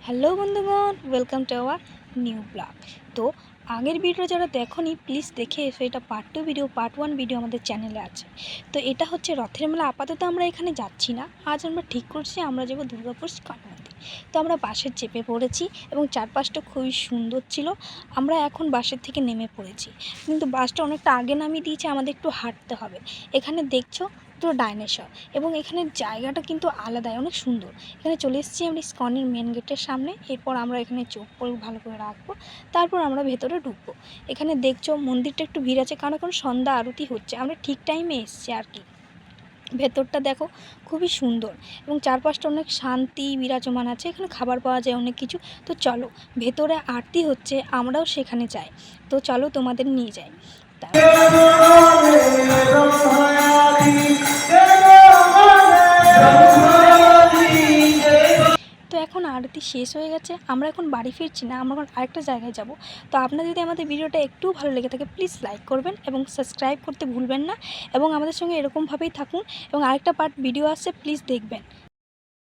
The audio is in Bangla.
হ্যালো বন্ধুগণ, welcome to our new blog. তো আগের ভিডিও যারা দেখোনি প্লিজ দেখে এসো। এটা পার্ট 2 ভিডিও, পার্ট 1 ভিডিও আমাদের চ্যানেলে আছে। তো এটা হচ্ছে রথের মেলা। আপাতত আমরা এখানে যাচ্ছি না, আজ আমরা ঠিক করছি আমরা যাবো দুর্গাপুর ইস্কন মন্দির। তো আমরা বাসে চেপে পড়েছি এবং চারপাশটা খুবই সুন্দর ছিল। আমরা এখন বাসের থেকে নেমে পড়েছি, কিন্তু বাসটা অনেকটা আগে নামিয়ে দিয়েছে, আমাদের একটু হাঁটতে হবে। এখানে দেখছো তো ডাইনোসর, এবং এখানের জায়গাটা কিন্তু আলাদাই, অনেক সুন্দর। এখানে চলে এসেছি আমরা ইস্কনের মেন গেটের সামনে। এরপর আমরা এখানে চোখ পরে ভালো করে রাখবো, তারপর আমরা ভেতরে ঢুকবো। এখানে দেখছো মন্দিরটা একটু ভিড় আছে, কারণ এখন সন্ধ্যা আরতি হচ্ছে, আমরা ঠিক টাইমে এসছি আর কি। ভেতরটা দেখো খুবই সুন্দর এবং চারপাশটা অনেক শান্তি বিরাজমান আছে। এখানে খাবার পাওয়া যায় অনেক কিছু। তো চলো, ভেতরে আরতি হচ্ছে, আমরাও সেখানে যাই। তো চলো তোমাদের নিয়ে যাই। তো এখন আরতি শেষ হয়ে গেছে, আমরা এখন বাড়ি ফিরছি না, আমরা এখন আরেকটা জায়গায় যাব। তো আপনার যদি আমাদের ভিডিওটা একটু ভালো লেগে থাকে প্লিজ লাইক করবেন এবং সাবস্ক্রাইব করতে ভুলবেন না, এবং আমাদের সঙ্গে এরকমভাবেই থাকুন। এবং আরেকটা পার্ট ভিডিও আসছে, প্লিজ দেখবেন।